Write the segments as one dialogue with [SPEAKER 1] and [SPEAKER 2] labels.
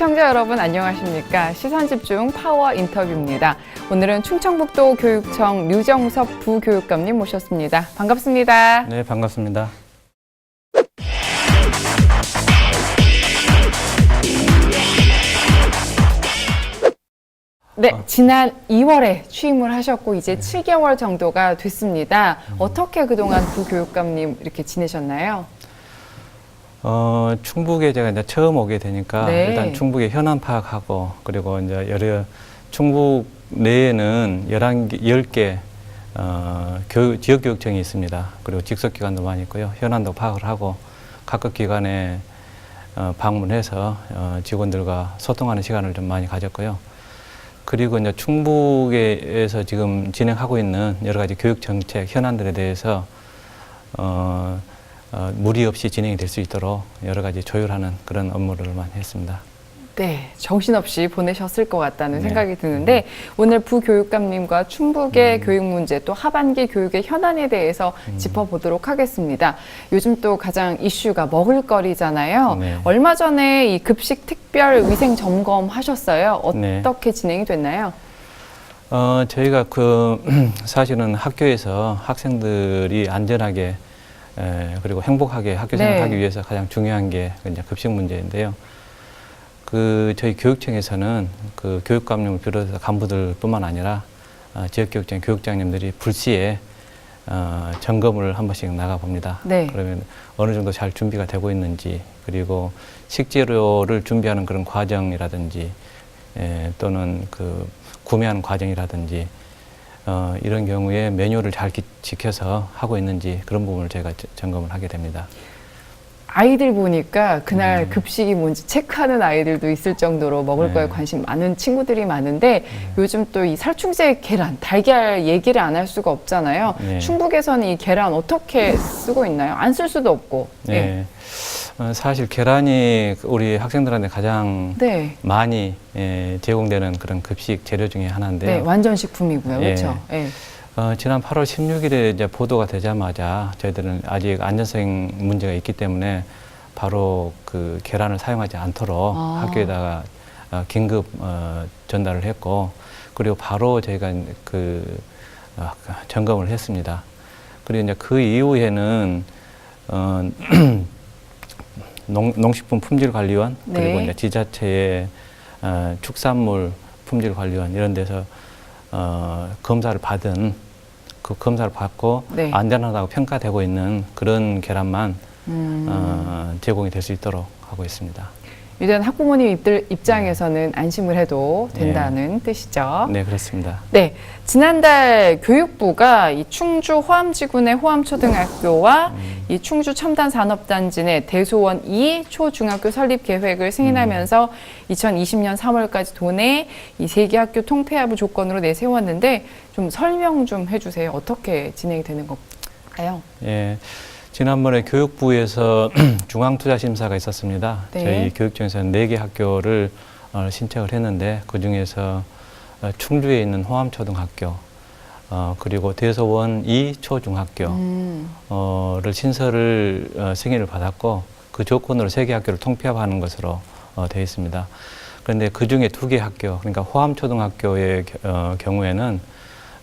[SPEAKER 1] 시청자 여러분 안녕하십니까? 시선집중 파워 인터뷰입니다. 오늘은 충청북도 교육청 류정섭 부교육감님 모셨습니다. 반갑습니다.
[SPEAKER 2] 네, 반갑습니다.
[SPEAKER 1] 네, 지난 2월에 취임을 하셨고 이제 7개월 정도가 됐습니다. 어떻게 그동안 부교육감님 이렇게 지내셨나요?
[SPEAKER 2] 충북에 제가 이제 처음 오게 되니까
[SPEAKER 1] 네.
[SPEAKER 2] 일단 충북의 현안 파악하고 그리고 이제 여러 충북 내에는 10개 지역교육청이 있습니다. 그리고 직속기관도 많이 있고요. 현안도 파악을 하고 각급 기관에 방문해서 직원들과 소통하는 시간을 좀 많이 가졌고요. 그리고 이제 충북에서 지금 진행하고 있는 여러 가지 교육 정책 현안들에 대해서 무리 없이 진행이 될 수 있도록 여러 가지 조율하는 그런 업무를 많이 했습니다.
[SPEAKER 1] 네, 정신없이 보내셨을 것 같다는
[SPEAKER 2] 네.
[SPEAKER 1] 생각이 드는데 오늘 부교육감님과 충북의 교육 문제 또 하반기 교육의 현안에 대해서 짚어보도록 하겠습니다. 요즘 또 가장 이슈가 먹을거리잖아요.
[SPEAKER 2] 네.
[SPEAKER 1] 얼마 전에 이 급식 특별 위생 점검 하셨어요. 어떻게
[SPEAKER 2] 네.
[SPEAKER 1] 진행이 됐나요?
[SPEAKER 2] 저희가 사실은 학교에서 학생들이 안전하게 그리고 행복하게 학교 생활하기 위해서 가장 중요한 게 이제 급식 문제인데요. 저희 교육청에서는 교육감님을 비롯해서 간부들뿐만 아니라 지역교육청 교육장님들이 불시에 점검을 한 번씩 나가 봅니다.
[SPEAKER 1] 네.
[SPEAKER 2] 그러면 어느 정도 잘 준비가 되고 있는지, 그리고 식재료를 준비하는 그런 과정이라든지, 또는 구매하는 과정이라든지, 이런 경우에 매뉴얼을 잘 지켜서 하고 있는지 그런 부분을 저희가 점검을 하게 됩니다.
[SPEAKER 1] 아이들 보니까 그날 급식이 뭔지 체크하는 아이들도 있을 정도로 먹을
[SPEAKER 2] 네.
[SPEAKER 1] 거에 관심 많은 친구들이 많은데 요즘 또 이 살충제 계란, 달걀 얘기를 안 할 수가 없잖아요.
[SPEAKER 2] 네.
[SPEAKER 1] 충북에서는 이 계란 어떻게 쓰고 있나요? 안 쓸 수도 없고.
[SPEAKER 2] 네. 사실 계란이 우리 학생들한테 가장
[SPEAKER 1] 네.
[SPEAKER 2] 많이 제공되는 그런 급식 재료 중에 하나인데요.
[SPEAKER 1] 네, 완전 식품이고요.
[SPEAKER 2] 예.
[SPEAKER 1] 그렇죠? 네.
[SPEAKER 2] 지난 8월 16일에 이제 보도가 되자마자 저희들은 아직 안전성 문제가 있기 때문에 바로 계란을 사용하지 않도록 학교에다가 긴급 전달을 했고, 그리고 바로 저희가 점검을 했습니다. 그리고 이제 그 이후에는 농식품품질관리원,
[SPEAKER 1] 네.
[SPEAKER 2] 그리고 이제 지자체의 축산물 품질관리원 이런 데서 검사를 받고
[SPEAKER 1] 네.
[SPEAKER 2] 안전하다고 평가되고 있는 그런 계란만 제공이 될 수 있도록 하고 있습니다.
[SPEAKER 1] 일단 학부모님 입장에서는 안심을 해도 된다는 뜻이죠.
[SPEAKER 2] 네, 그렇습니다.
[SPEAKER 1] 네, 지난달 교육부가 이 충주 호암지구내 호암초등학교와 이 충주 첨단산업단지 내 대소원 2 초중학교 설립 계획을 승인하면서 2020년 3월까지 도내 이 3개 학교 통폐합을 조건으로 내세웠는데 좀 설명 좀 해주세요. 어떻게 진행이 되는 건가요?
[SPEAKER 2] 예. 지난번에 교육부에서 중앙투자심사가 있었습니다.
[SPEAKER 1] 네.
[SPEAKER 2] 저희 교육청에서는 4개 학교를 신청을 했는데 그중에서 충주에 있는 호암초등학교, 그리고 대소원 2 초중학교를 신설을 승인을 받았고 그 조건으로 3개 학교를 통폐합하는 것으로 되어 있습니다. 그런데 그 중에 2개 학교, 그러니까 호암초등학교의 경우에는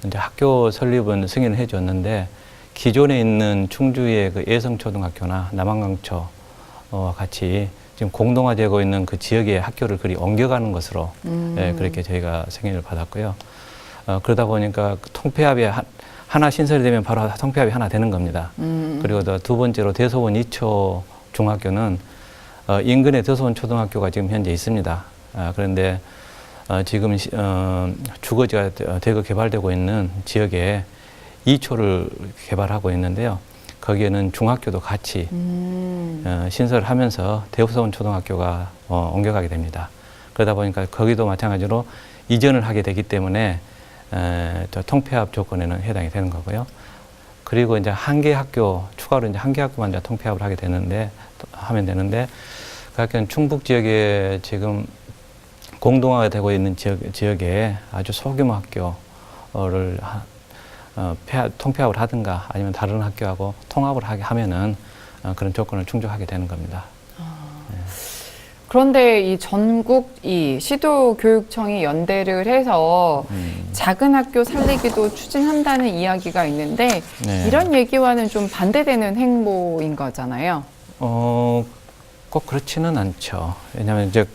[SPEAKER 2] 이제 학교 설립은 승인을 해줬는데 기존에 있는 충주의 예성초등학교나 남한강초와 같이 지금 공동화되고 있는 그 지역의 학교를 옮겨가는 것으로 그렇게 저희가 승인을 받았고요. 그러다 보니까 통폐합이 하나 신설이 되면 바로 통폐합이 하나 되는 겁니다. 그리고 두 번째로 대소원 2초 중학교는 인근에 대소원 초등학교가 지금 현재 있습니다. 그런데 지금 주거지가 대거 개발되고 있는 지역에 2초를 개발하고 있는데요. 거기에는 중학교도 같이 신설을 하면서 대소원 초등학교가 옮겨가게 됩니다. 그러다 보니까 거기도 마찬가지로 이전을 하게 되기 때문에 통폐합 조건에는 해당이 되는 거고요. 그리고 이제 한 개 학교, 추가로 이제 한 개 학교만 이제 통폐합을 하면 되는데 그 학교는 충북 지역에 지금 공동화가 되고 있는 지역에 아주 소규모 학교를 통폐합을 하든가 아니면 다른 학교하고 통합을 하게 하면은 그런 조건을 충족하게 되는 겁니다.
[SPEAKER 1] 그런데 이 전국 이 시도교육청이 연대를 해서 작은 학교 살리기도 추진한다는 이야기가 있는데
[SPEAKER 2] 네.
[SPEAKER 1] 이런 얘기와는 좀 반대되는 행보인 거잖아요.
[SPEAKER 2] 꼭 그렇지는 않죠. 왜냐하면 이제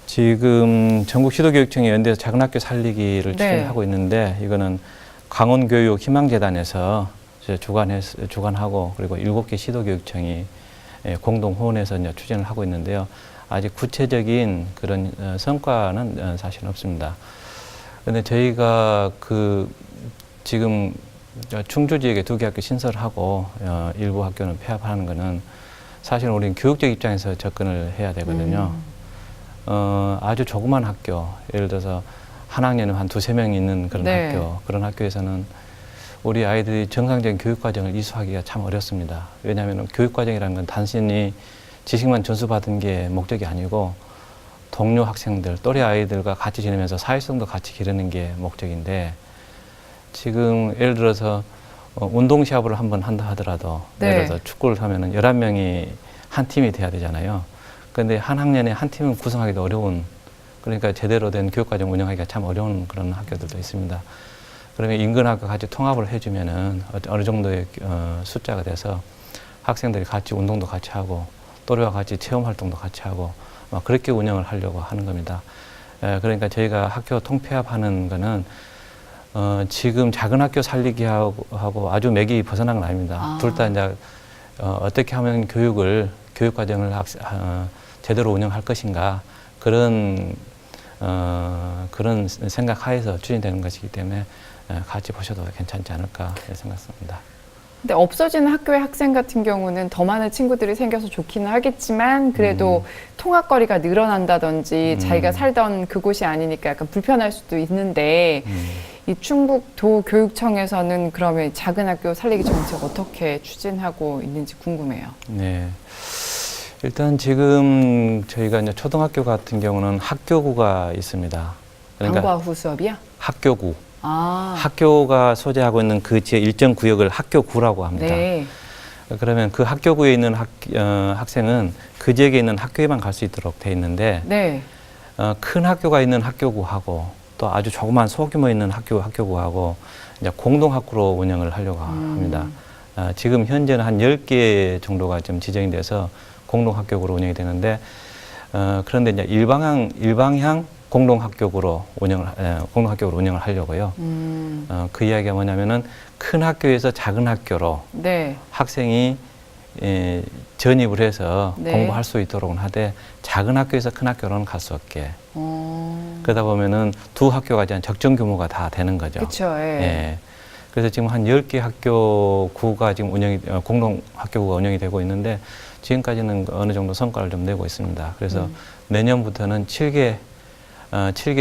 [SPEAKER 2] 지금 전국 시도교육청이 연대해서 작은 학교 살리기를
[SPEAKER 1] 네.
[SPEAKER 2] 추진하고 있는데 이거는 강원교육 희망재단에서 이제 주관하고 그리고 7개 시도교육청이 공동 후원해서 이제 추진을 하고 있는데요. 아직 구체적인 그런 성과는 사실 없습니다. 그런데 저희가 지금 충주 지역에 2개 학교 신설하고 일부 학교는 폐업하는 거는 사실 우리는 교육적 입장에서 접근을 해야 되거든요. 아주 조그만 학교, 예를 들어서 한 학년에 한 2~3명 있는 그런
[SPEAKER 1] 네.
[SPEAKER 2] 학교, 그런 학교에서는 우리 아이들이 정상적인 교육과정을 이수하기가 참 어렵습니다. 왜냐하면 교육과정이라는 건 단순히 지식만 전수받은 게 목적이 아니고 동료 학생들, 또래 아이들과 같이 지내면서 사회성도 같이 기르는 게 목적인데 지금 예를 들어서 운동 시합을 한번 한다 하더라도
[SPEAKER 1] 네.
[SPEAKER 2] 예를 들어서 축구를 하면은 11명이 한 팀이 돼야 되잖아요. 그런데 한 학년에 한 팀을 구성하기도 어려운, 그러니까 제대로 된 교육과정 운영하기가 참 어려운 그런 학교들도 있습니다. 그러면 인근 학교 같이 통합을 해주면은 어느 정도의 숫자가 돼서 학생들이 같이 운동도 같이 하고 또래와 같이 체험 활동도 같이 하고 막 그렇게 운영을 하려고 하는 겁니다. 그러니까 저희가 학교 통폐합하는 거는 지금 작은 학교 살리기 하고 아주 맥이 벗어난 건 아닙니다. 둘 다 이제 어떻게 하면 교육 과정을 제대로 운영할 것인가 그런 생각하에서 추진되는 것이기 때문에 같이 보셔도 괜찮지 않을까 생각합니다.
[SPEAKER 1] 근데 없어지는 학교의 학생 같은 경우는 더 많은 친구들이 생겨서 좋기는 하겠지만 그래도 통학거리가 늘어난다든지 자기가 살던 그곳이 아니니까 약간 불편할 수도 있는데 이 충북도 교육청에서는 그러면 작은 학교 살리기 정책 어떻게 추진하고 있는지 궁금해요.
[SPEAKER 2] 네. 일단 지금 저희가 이제 초등학교 같은 경우는 학교구가 있습니다. 그러니까
[SPEAKER 1] 방과 후 수업이야?
[SPEAKER 2] 학교구.
[SPEAKER 1] 아,
[SPEAKER 2] 학교가 소재하고 있는 그 지역 일정 구역을 학교구라고 합니다.
[SPEAKER 1] 네.
[SPEAKER 2] 그러면 그 학교구에 있는 학생은 그 지역에 있는 학교에만 갈 수 있도록 돼 있는데
[SPEAKER 1] 네.
[SPEAKER 2] 큰 학교가 있는 학교구하고 또 아주 조그만 소규모 있는 학교구하고 이제 공동학구로 운영을 하려고 합니다. 지금 현재는 한 10개 정도가 좀 지정이 돼서 공동학교구로 운영이 되는데 그런데 이제 일방향 공동학교구로 운영을 하려고요. 그 이야기가 뭐냐면은 큰 학교에서 작은 학교로
[SPEAKER 1] 네.
[SPEAKER 2] 학생이 전입을 해서
[SPEAKER 1] 네.
[SPEAKER 2] 공부할 수 있도록 하되 작은 학교에서 큰 학교로는 갈 수 없게. 그러다 보면은 두 학교가 이제 적정 규모가 다 되는 거죠.
[SPEAKER 1] 그렇죠. 예.
[SPEAKER 2] 예. 그래서 지금 한 10개 학교구가 지금 공동학교구가 운영이 되고 있는데 지금까지는 어느 정도 성과를 좀 내고 있습니다. 그래서 내년부터는 7개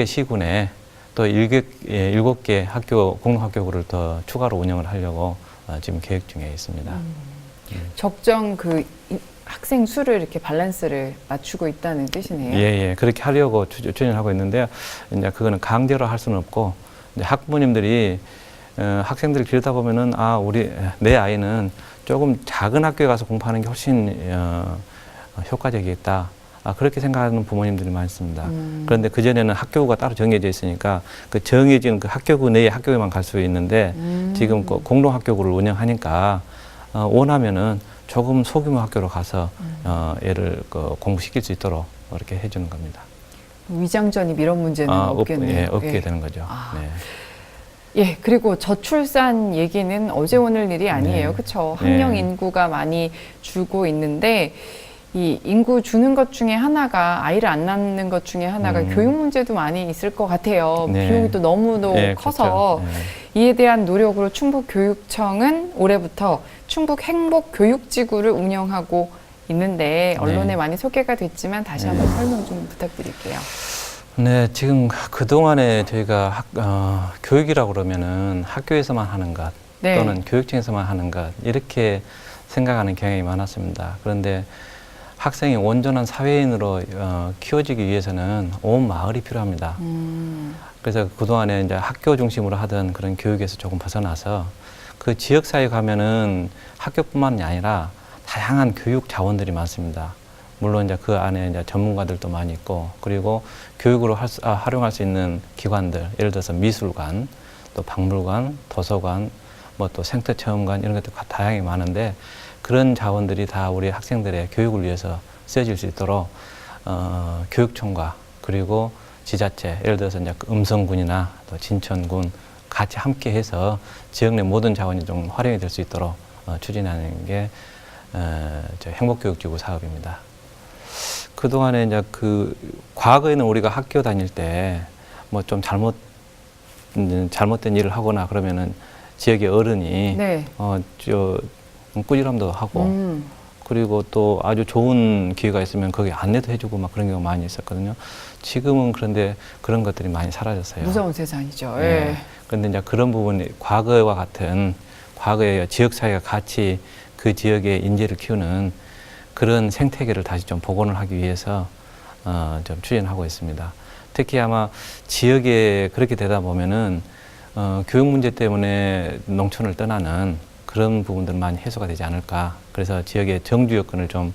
[SPEAKER 2] 시군에 또 7개 공동학교구를 더 추가로 운영을 하려고 지금 계획 중에 있습니다.
[SPEAKER 1] 적정 학생 수를 이렇게 밸런스를 맞추고 있다는 뜻이네요.
[SPEAKER 2] 예, 그렇게 하려고 추진을 하고 있는데요. 이제 그거는 강제로 할 수는 없고, 이제 학부모님들이 학생들을 기르다 보면은 내 아이는 조금 작은 학교에 가서 공부하는 게 훨씬 효과적이겠다. 그렇게 생각하는 부모님들이 많습니다. 그런데 그전에는 학교가 따로 정해져 있으니까 그 정해진 그 학교구 내에 학교에만 갈 수 있는데 지금 공동학교구를 운영하니까 원하면은 조금 소규모 학교로 가서 얘를 공부시킬 수 있도록 이렇게 해주는 겁니다.
[SPEAKER 1] 위장전입 이런 문제는 없겠네요.
[SPEAKER 2] 없게 되는 거죠. 네.
[SPEAKER 1] 예, 그리고 저출산 얘기는 어제 오늘 일이 아니에요.
[SPEAKER 2] 네.
[SPEAKER 1] 그렇죠.
[SPEAKER 2] 네.
[SPEAKER 1] 학령 인구가 많이 줄고 있는데 이 인구 주는 것 중에 하나가 아이를 안 낳는 것 중에 하나가 교육 문제도 많이 있을 것 같아요.
[SPEAKER 2] 네.
[SPEAKER 1] 비용이 또 너무도 커서
[SPEAKER 2] 그렇죠.
[SPEAKER 1] 이에 대한 노력으로 충북교육청은 올해부터 충북 행복교육지구를 운영하고 있는데 언론에 많이 소개가 됐지만 다시 한번 설명 좀 부탁드릴게요.
[SPEAKER 2] 네, 지금 그동안에 저희가 교육이라고 그러면은 학교에서만 하는 것 또는 교육청에서만 하는 것 이렇게 생각하는 경향이 많았습니다. 그런데 학생이 온전한 사회인으로 키워지기 위해서는 온 마을이 필요합니다. 그래서 그동안에 이제 학교 중심으로 하던 그런 교육에서 조금 벗어나서 그 지역사회 가면은 학교뿐만이 아니라 다양한 교육 자원들이 많습니다. 물론 이제 그 안에 이제 전문가들도 많이 있고, 그리고 교육으로 활용할 수 있는 기관들, 예를 들어서 미술관, 또 박물관, 도서관, 뭐 또 생태체험관 이런 것들 다양하게 많은데, 그런 자원들이 다 우리 학생들의 교육을 위해서 쓰여질 수 있도록 교육청과 그리고 지자체, 예를 들어서 이제 음성군이나 또 진천군 같이 함께해서 지역 내 모든 자원이 좀 활용이 될 수 있도록 추진하는 게 저 행복교육지구 사업입니다. 그동안에 이제 과거에는 우리가 학교 다닐 때 뭐 좀 잘못된 일을 하거나 그러면은 지역의 어른이
[SPEAKER 1] 네.
[SPEAKER 2] 꾸지람도 하고 그리고 또 아주 좋은 기회가 있으면 거기 안내도 해주고 막 그런 경우가 많이 있었거든요. 지금은 그런데 그런 것들이 많이 사라졌어요.
[SPEAKER 1] 무서운 세상이죠.
[SPEAKER 2] 네.
[SPEAKER 1] 예.
[SPEAKER 2] 그런데 이제 그런 부분이 과거와 같은 과거의 지역 사회가 같이 그 지역의 인재를 키우는 그런 생태계를 다시 좀 복원을 하기 위해서 좀 추진하고 있습니다. 특히 아마 지역에 그렇게 되다 보면은 교육 문제 때문에 농촌을 떠나는 그런 부분들은 많이 해소가 되지 않을까. 그래서 지역의 정주 여건을 좀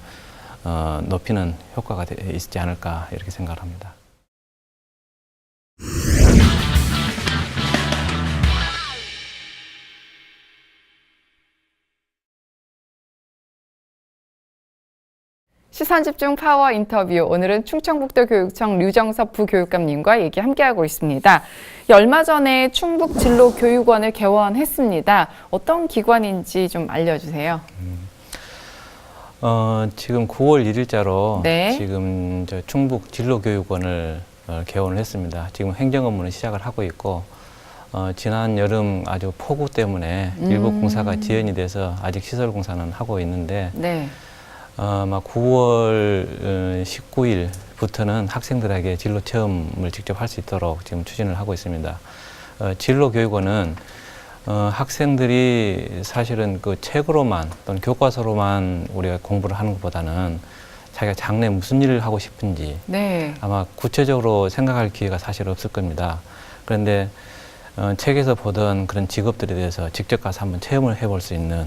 [SPEAKER 2] 높이는 효과가 있지 않을까 이렇게 생각을 합니다.
[SPEAKER 1] 시선집중 파워 인터뷰. 오늘은 충청북도 교육청 류정섭 부교육감님과 얘기 함께하고 있습니다. 얼마 전에 충북 진로교육원을 개원했습니다. 어떤 기관인지 좀 알려주세요.
[SPEAKER 2] 지금 9월 1일자로
[SPEAKER 1] 네.
[SPEAKER 2] 지금 저 충북 진로교육원을 개원을 했습니다. 지금 행정 업무는 시작을 하고 있고 지난 여름 아주 폭우 때문에 일부 공사가 지연이 돼서 아직 시설 공사는 하고 있는데
[SPEAKER 1] 네.
[SPEAKER 2] 아마 9월 19일부터는 학생들에게 진로 체험을 직접 할 수 있도록 지금 추진을 하고 있습니다. 진로교육원은 학생들이 사실은 그 책으로만 또는 교과서로만 우리가 공부를 하는 것보다는 자기가 장래 무슨 일을 하고 싶은지
[SPEAKER 1] 네.
[SPEAKER 2] 아마 구체적으로 생각할 기회가 사실 없을 겁니다. 그런데 책에서 보던 그런 직업들에 대해서 직접 가서 한번 체험을 해볼 수 있는,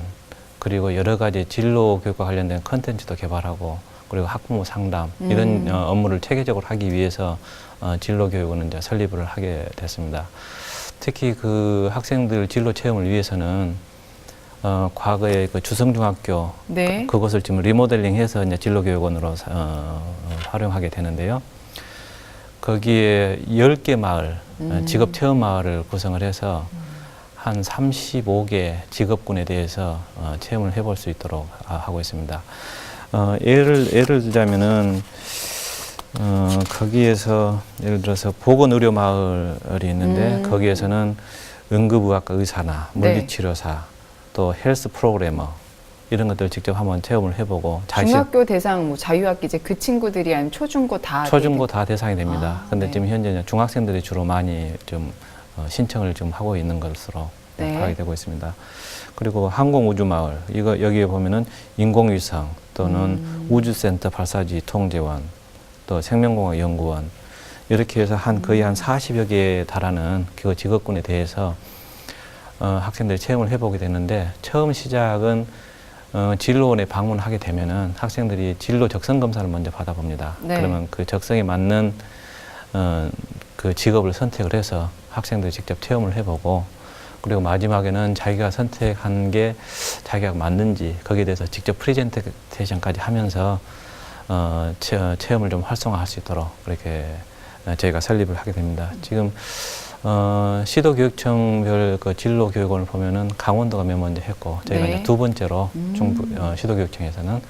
[SPEAKER 2] 그리고 여러 가지 진로 교육과 관련된 컨텐츠도 개발하고, 그리고 학부모 상담 이런 업무를 체계적으로 하기 위해서 진로 교육은 이제 설립을 하게 됐습니다. 특히 그 학생들 진로 체험을 위해서는 과거에 그 주성중학교
[SPEAKER 1] 네.
[SPEAKER 2] 그것을 지금 리모델링해서 이제 진로 교육원으로 활용하게 되는데요. 거기에 10개 마을, 직업 체험 마을을 구성을 해서 한 35개 직업군에 대해서 체험을 해볼 수 있도록 하고 있습니다. 예를 들자면은 거기에서 예를 들어서 보건의료 마을이 있는데 거기에서는 응급의학과 의사나 물리치료사, 또 헬스 프로그래머 이런 것들 직접 한번 체험을 해보고
[SPEAKER 1] 중학교 대상 뭐 자유학기제 그 친구들이 아니면 초중고 다
[SPEAKER 2] 초중고 다 대상이 됩니다. 근데
[SPEAKER 1] 네.
[SPEAKER 2] 지금 현재 중학생들이 주로 많이 좀 신청을 좀 하고 있는 것으로
[SPEAKER 1] 네.
[SPEAKER 2] 파악이 되고 있습니다. 그리고 항공우주마을, 여기에 보면은 인공위성 또는 우주센터 발사지 통제원, 또 생명공학연구원 이렇게 해서 거의 한 40여 개에 달하는 그 직업군에 대해서 학생들이 체험을 해보게 되는데, 처음 시작은 진로원에 방문하게 되면은 학생들이 진로 적성 검사를 먼저 받아봅니다.
[SPEAKER 1] 네.
[SPEAKER 2] 그러면 그 적성에 맞는 그 직업을 선택을 해서 학생들이 직접 체험을 해보고, 그리고 마지막에는 자기가 선택한 게 자기가 맞는지 거기에 대해서 직접 프레젠테이션까지 하면서 체험을 좀 활성화할 수 있도록 그렇게 저희가 설립을 하게 됩니다. 지금 시도교육청별 그 진로교육원을 보면은 강원도가 맨 먼저 했고, 저희가
[SPEAKER 1] 네.
[SPEAKER 2] 이제 두 번째로 충북 시도교육청에서는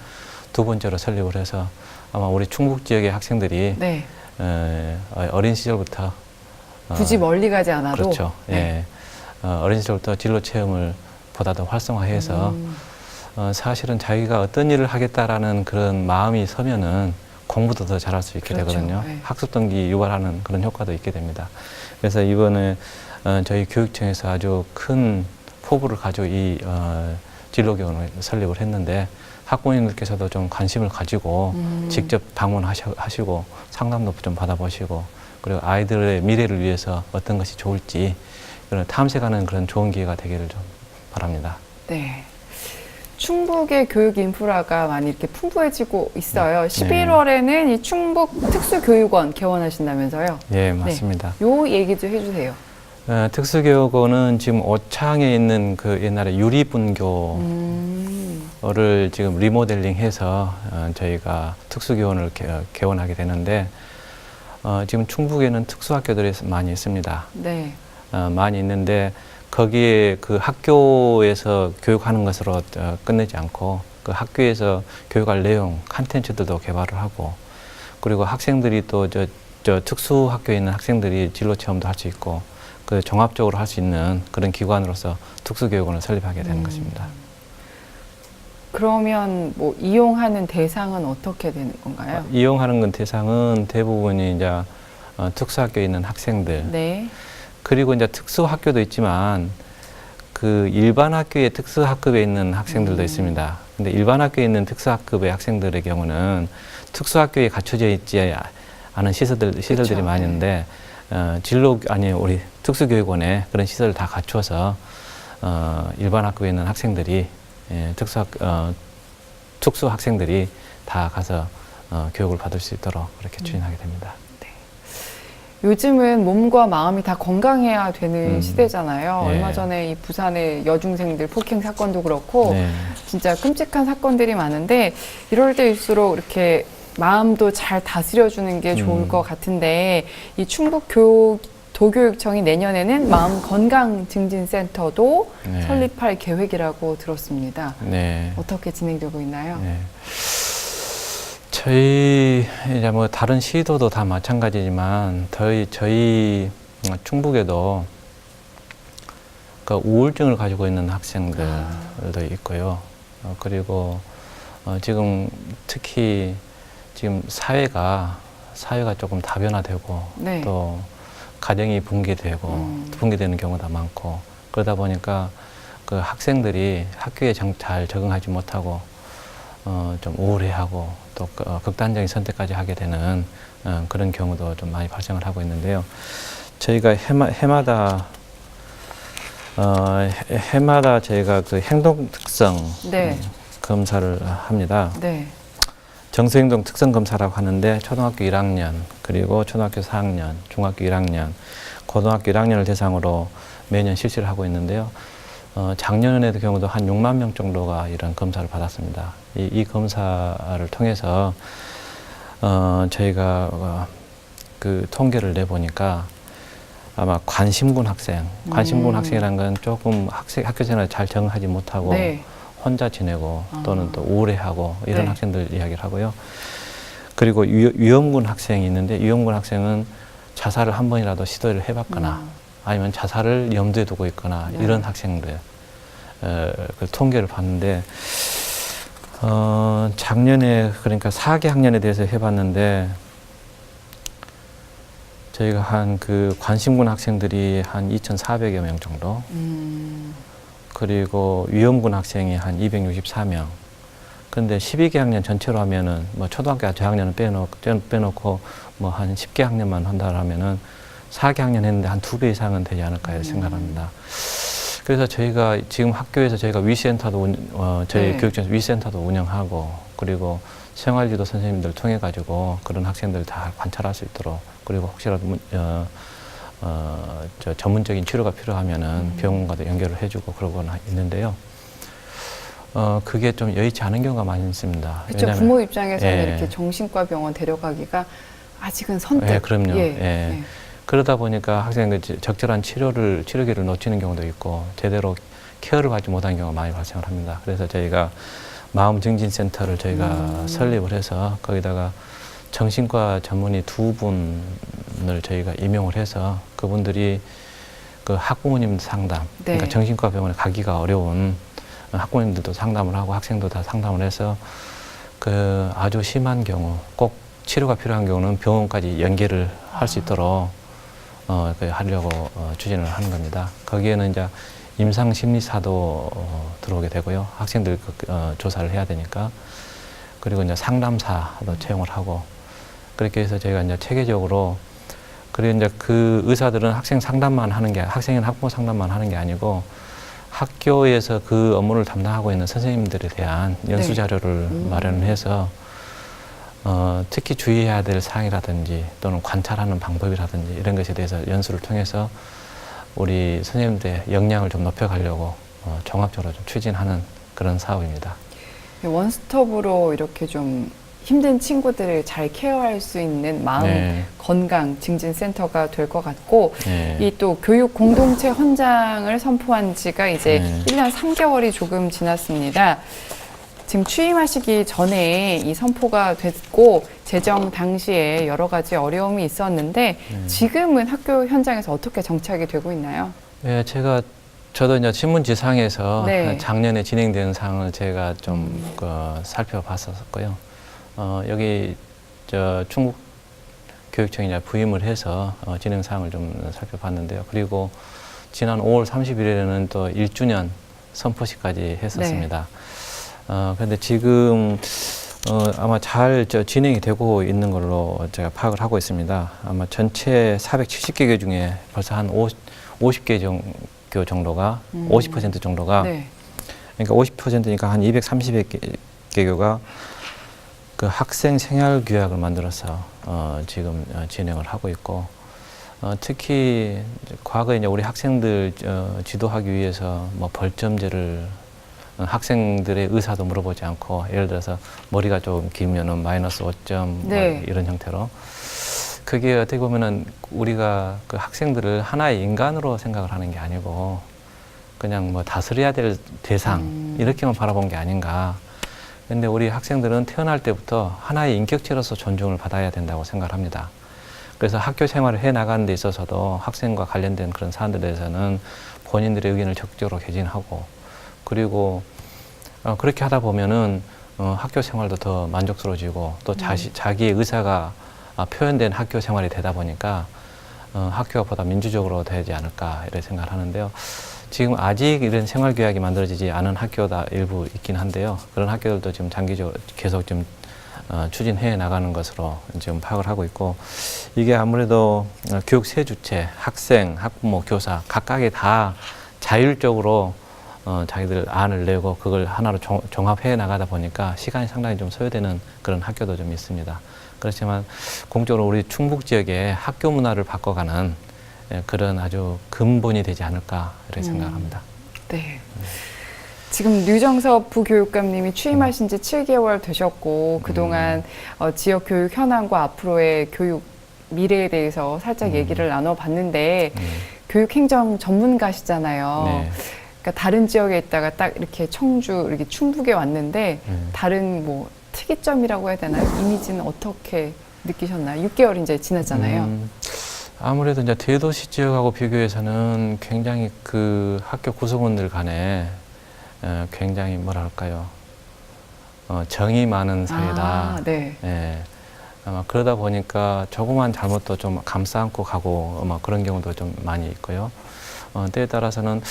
[SPEAKER 2] 두 번째로 설립을 해서 아마 우리 충북 지역의 학생들이
[SPEAKER 1] 네.
[SPEAKER 2] 어린 시절부터
[SPEAKER 1] 굳이 멀리 가지 않아도
[SPEAKER 2] 그렇죠.
[SPEAKER 1] 네.
[SPEAKER 2] 예. 어린 시절부터 진로 체험을 보다 더 활성화해서 사실은 자기가 어떤 일을 하겠다라는 그런 마음이 서면은 공부도 더 잘할 수 있게
[SPEAKER 1] 그렇죠.
[SPEAKER 2] 되거든요.
[SPEAKER 1] 네.
[SPEAKER 2] 학습 동기 유발하는 그런 효과도 있게 됩니다. 그래서 이번에 저희 교육청에서 아주 큰 포부를 가지고 이 진로교원을 설립을 했는데, 학부모님들께서도 좀 관심을 가지고 직접 방문하시고 상담도 좀 받아보시고, 그리고 아이들의 미래를 위해서 어떤 것이 좋을지 그런 탐색하는 그런 좋은 기회가 되기를 좀 바랍니다.
[SPEAKER 1] 네. 충북의 교육 인프라가 많이 이렇게 풍부해지고 있어요. 11월에는 이 충북 특수교육원 개원하신다면서요?
[SPEAKER 2] 예, 맞습니다.
[SPEAKER 1] 요 얘기 좀 해주세요.
[SPEAKER 2] 특수교육원은 지금 오창에 있는 그 옛날에 유리분교를 지금 리모델링해서 저희가 특수교원을 개원하게 되는데 지금 충북에는 특수학교들이 많이 있습니다.
[SPEAKER 1] 네.
[SPEAKER 2] 많이 있는데 거기에 그 학교에서 교육하는 것으로 끝내지 않고 그 학교에서 교육할 내용, 컨텐츠들도 개발을 하고 그리고 학생들이 또 저 특수학교에 있는 학생들이 진로 체험도 할 수 있고 그 종합적으로 할 수 있는 그런 기관으로서 특수교육원을 설립하게 되는 것입니다.
[SPEAKER 1] 그러면 뭐 이용하는 대상은 어떻게 되는 건가요?
[SPEAKER 2] 이용하는 건 대상은 대부분이 이제 특수학교에 있는 학생들
[SPEAKER 1] 네.
[SPEAKER 2] 그리고 이제 특수학교도 있지만 그 일반 학교의 특수학급에 있는 학생들도 있습니다. 근데 일반 학교에 있는 특수학급의 학생들의 경우는 특수학교에 갖춰져 있지 않은 시설들이
[SPEAKER 1] 그렇죠.
[SPEAKER 2] 많이 있는데 우리 특수교육원에 그런 시설을 다 갖춰서 일반 학교에 있는 학생들이 특수 학생들이 다 가서 교육을 받을 수 있도록 그렇게 추진하게 됩니다.
[SPEAKER 1] 요즘은 몸과 마음이 다 건강해야 되는 시대잖아요.
[SPEAKER 2] 예.
[SPEAKER 1] 얼마 전에 이 부산의 여중생들 폭행 사건도 그렇고
[SPEAKER 2] 네.
[SPEAKER 1] 진짜 끔찍한 사건들이 많은데 이럴 때일수록 이렇게 마음도 잘 다스려주는 게 좋을 것 같은데 이 충북 도교육청이 내년에는 마음 건강 증진센터도
[SPEAKER 2] 네.
[SPEAKER 1] 설립할 계획이라고 들었습니다.
[SPEAKER 2] 네.
[SPEAKER 1] 어떻게 진행되고 있나요?
[SPEAKER 2] 네. 저희 이제 뭐 다른 시도도 다 마찬가지지만 저희 충북에도 그 우울증을 가지고 있는 학생들도 있고요. 그리고 지금 특히 지금 사회가 조금 다변화되고
[SPEAKER 1] 네.
[SPEAKER 2] 또 가정이 붕괴되는 경우가 많고 그러다 보니까 그 학생들이 학교에 잘 적응하지 못하고 좀 우울해하고 또 극단적인 선택까지 하게 되는 그런 경우도 좀 많이 발생을 하고 있는데요. 저희가 해마다 저희가 그 행동 특성
[SPEAKER 1] 네.
[SPEAKER 2] 검사를 합니다.
[SPEAKER 1] 네.
[SPEAKER 2] 정서행동 특성 검사라고 하는데 초등학교 1학년 그리고 초등학교 4학년, 중학교 1학년, 고등학교 1학년을 대상으로 매년 실시를 하고 있는데요. 작년에도 경우도 한 6만 명 정도가 이런 검사를 받았습니다. 이 검사를 통해서 저희가 그 통계를 내보니까 아마 관심군 학생이라는 건 조금 학교 생활에 잘 적응하지 못하고
[SPEAKER 1] 네.
[SPEAKER 2] 혼자 지내고 또는 또 우울해하고 이런
[SPEAKER 1] 네.
[SPEAKER 2] 학생들 이야기를 하고요. 그리고 위험군 학생이 있는데 위험군 학생은 자살을 한 번이라도 시도를 해봤거나 아니면 자살을 염두에 두고 있거나
[SPEAKER 1] 네.
[SPEAKER 2] 이런 학생들 그 통계를 봤는데 작년에 그러니까 4기 학년에 대해서 해봤는데 저희가 한 그 관심군 학생들이 한 2,400여 명 정도 그리고 위험군 학생이 한 264명 근데 12기 학년 전체로 하면은 뭐 초등학교 저학년은 빼놓고 뭐 한 10개 학년만 한다 하면은 4기 학년 했는데 한 2배 이상은 되지 않을까 생각합니다. 그래서 저희가 지금 학교에서 저희가 위센터도 저희
[SPEAKER 1] 네.
[SPEAKER 2] 교육청에서 위센터도 운영하고 그리고 생활지도 선생님들 통해 가지고 그런 학생들 다 관찰할 수 있도록 그리고 혹시라도 저 전문적인 치료가 필요하면은 병원과도 연결을 해주고 그러거나 있는데요. 그게 좀 여의치 않은 경우가 많이 있습니다.
[SPEAKER 1] 그렇죠. 부모 입장에서는
[SPEAKER 2] 예.
[SPEAKER 1] 이렇게 정신과 병원 데려가기가 아직은 선택.
[SPEAKER 2] 예, 그럼요.
[SPEAKER 1] 예.
[SPEAKER 2] 예. 그러다 보니까 학생들이 적절한 치료기를 놓치는 경우도 있고 제대로 케어를 받지 못하는 경우가 많이 발생을 합니다. 그래서 저희가 마음증진센터를 저희가 설립을 해서 거기다가 정신과 전문의 2분을 저희가 임용을 해서 그분들이 그 학부모님 상담,
[SPEAKER 1] 네.
[SPEAKER 2] 그러니까 정신과 병원에 가기가 어려운 학부모님들도 상담을 하고 학생도 다 상담을 해서 그 아주 심한 경우 꼭 치료가 필요한 경우는 병원까지 연계를 할 수 있도록 하려고 추진을 하는 겁니다. 거기에는 이제 임상심리사도 들어오게 되고요. 학생들 조사를 해야 되니까. 그리고 이제 상담사도 채용을 하고 그렇게 해서 저희가 이제 체계적으로 그리고 이제 그 의사들은 학생 상담만 하는 게 학생인 학부모 상담만 하는 게 아니고 학교에서 그 업무를 담당하고 있는 선생님들에 대한 연수
[SPEAKER 1] 네.
[SPEAKER 2] 자료를 마련해서 특히 주의해야 될 사항이라든지 또는 관찰하는 방법이라든지 이런 것에 대해서 연수를 통해서 우리 선생님들의 역량을 좀 높여가려고 종합적으로 좀 추진하는 그런 사업입니다.
[SPEAKER 1] 원스톱으로 이렇게 좀 힘든 친구들을 잘 케어할 수 있는 마음
[SPEAKER 2] 네.
[SPEAKER 1] 건강 증진 센터가 될 것 같고
[SPEAKER 2] 네.
[SPEAKER 1] 이 또 교육 공동체 헌장을 선포한 지가 이제
[SPEAKER 2] 네.
[SPEAKER 1] 1년 3개월이 조금 지났습니다. 지금 취임하시기 전에 이 선포가 됐고 제정 당시에 여러 가지 어려움이 있었는데 지금은 학교 현장에서 어떻게 정착이 되고 있나요?
[SPEAKER 2] 네, 저도 이제 신문지상에서
[SPEAKER 1] 네.
[SPEAKER 2] 작년에 진행된 사항을 제가 좀 살펴봤었고요. 여기 충북 교육청이 이제 부임을 해서 진행 사항을 좀 살펴봤는데요. 그리고 지난 5월 30일에는 또 1주년 선포식까지 했었습니다. 그런데 지금 아마 잘 진행이 되고 있는 걸로 제가 파악을 하고 있습니다. 아마 전체 470개 중에 벌써 한 50개 정도가 50% 정도가
[SPEAKER 1] 네.
[SPEAKER 2] 그러니까 50%니까 한 230개교가 그 학생 생활 규약을 만들어서 지금 진행을 하고 있고 특히 과거에 이제 우리 학생들 지도하기 위해서 뭐 벌점제를 학생들의 의사도 물어보지 않고 예를 들어서 머리가 좀 길면은 마이너스 5점
[SPEAKER 1] 네.
[SPEAKER 2] 뭐 이런 형태로 그게 어떻게 보면은 우리가 그 학생들을 하나의 인간으로 생각을 하는 게 아니고 그냥 뭐 다스려야 될 대상 이렇게만 바라본 게 아닌가. 근데 우리 학생들은 태어날 때부터 하나의 인격체로서 존중을 받아야 된다고 생각을 합니다. 그래서 학교 생활을 해 나가는 데 있어서도 학생과 관련된 그런 사안들에 대해서는 본인들의 의견을 적극적으로 개진하고 그리고 그렇게 하다 보면은 학교 생활도 더 만족스러워지고 또 자기의 의사가 표현된 학교 생활이 되다 보니까 학교가 보다 민주적으로 되지 않을까 이렇게 생각을 하는데요. 지금 아직 이런 생활 규약이 만들어지지 않은 학교가 일부 있긴 한데요. 그런 학교들도 지금 장기적으로 계속 좀 추진해 나가는 것으로 지금 파악을 하고 있고 이게 아무래도 교육 세 주체, 학생, 학부모, 교사 각각이 다 자율적으로 자기들 안을 내고 그걸 하나로 종합해 나가다 보니까 시간이 상당히 좀 소요되는 그런 학교도 좀 있습니다. 그렇지만 공적으로 우리 충북 지역의 학교 문화를 바꿔가는 그런 아주 근본이 되지 않을까 이렇게 생각합니다.
[SPEAKER 1] 네. 지금 류정섭 부교육감님이 취임하신 지 7개월 되셨고 그동안 지역 교육 현황과 앞으로의 교육 미래에 대해서 살짝 얘기를 나눠봤는데 교육 행정 전문가시잖아요.
[SPEAKER 2] 네.
[SPEAKER 1] 그러니까 다른 지역에 있다가 딱 이렇게 청주, 이렇게 충북에 왔는데 다른 뭐 특이점이라고 해야 되나요? 이미지는 어떻게 느끼셨나요? 6개월 이제 지났잖아요.
[SPEAKER 2] 아무래도 이제 대도시 지역하고 비교해서는 굉장히 그 학교 구성원들 간에 굉장히 뭐랄까요 정이 많은 사회다.
[SPEAKER 1] 네.
[SPEAKER 2] 예. 아마 그러다 보니까 조그만 잘못도 좀 감싸 안고 가고 아마 그런 경우도 좀 많이 있고요. 때에 따라서는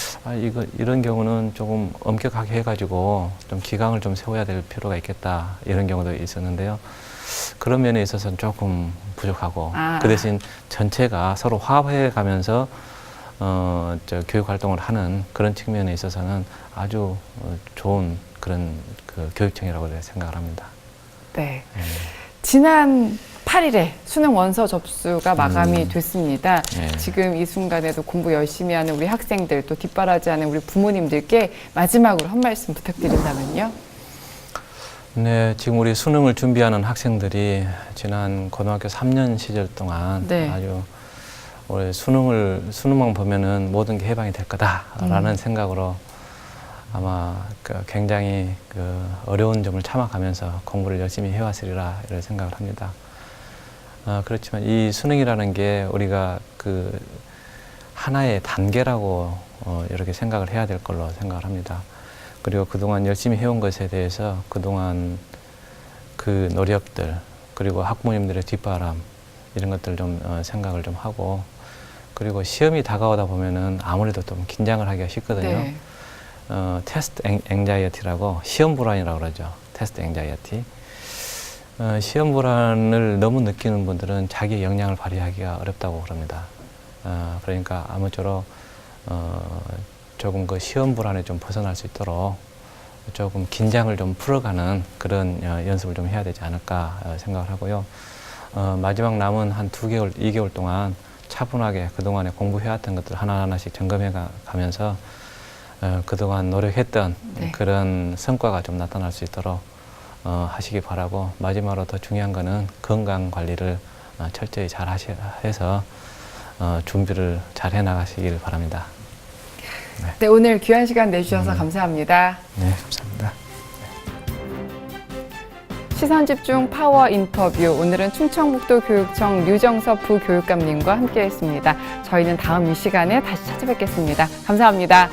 [SPEAKER 2] 이런 경우는 조금 엄격하게 해가지고 좀 기강을 좀 세워야 될 필요가 있겠다 이런 경우도 있었는데요. 그런 면에 있어서는 조금 부족하고 그 대신 전체가 서로 화합해 가면서 교육 활동을 하는 그런 측면에 있어서는 아주 좋은 그런 그 교육청이라고 생각을 합니다.
[SPEAKER 1] 네. 지난 8일에 수능 원서 접수가 마감이 됐습니다.
[SPEAKER 2] 네.
[SPEAKER 1] 지금 이 순간에도 공부 열심히 하는 우리 학생들 또 뒷바라지하는 우리 부모님들께 마지막으로 한 말씀 부탁드린다면요.
[SPEAKER 2] 네, 지금 우리 수능을 준비하는 학생들이 지난 고등학교 3년 시절 동안
[SPEAKER 1] 네.
[SPEAKER 2] 아주 우리 수능만 보면은 모든 게 해방이 될 거다라는 생각으로 아마 굉장히 어려운 점을 참아가면서 공부를 열심히 해왔으리라 이런 생각을 합니다. 그렇지만 이 수능이라는 게 우리가 하나의 단계라고 이렇게 생각을 해야 될 걸로 생각을 합니다. 그리고 그동안 열심히 해온 것에 대해서 그동안 그 노력들 그리고 학부모님들의 뒷바람 이런 것들 좀 생각을 좀 하고 그리고 시험이 다가오다 보면은 아무래도 좀 긴장을 하기가 쉽거든요.
[SPEAKER 1] 네.
[SPEAKER 2] 테스트 앵자이어티라고 시험 불안이라고 그러죠. 테스트 앵자이어티. 시험 불안을 너무 느끼는 분들은 자기 역량을 발휘하기가 어렵다고 그럽니다. 그러니까 아무쪼록 조금 그 시험 불안에 좀 벗어날 수 있도록 조금 긴장을 좀 풀어가는 그런 연습을 좀 해야 되지 않을까 생각을 하고요. 마지막 남은 한 2개월, 2개월 동안 차분하게 그동안에 공부해왔던 것들 하나하나씩 점검해 가면서 그동안 노력했던
[SPEAKER 1] 네.
[SPEAKER 2] 그런 성과가 좀 나타날 수 있도록 하시기 바라고, 마지막으로 더 중요한 거는 건강 관리를 철저히 잘 해서 준비를 잘 해나가시길 바랍니다.
[SPEAKER 1] 네, 오늘 귀한 시간 내주셔서 감사합니다.
[SPEAKER 2] 네, 감사합니다.
[SPEAKER 1] 시선집중 파워 인터뷰, 오늘은 충청북도 교육청 류정섭 부교육감님과 함께했습니다. 저희는 다음 이 시간에 다시 찾아뵙겠습니다. 감사합니다.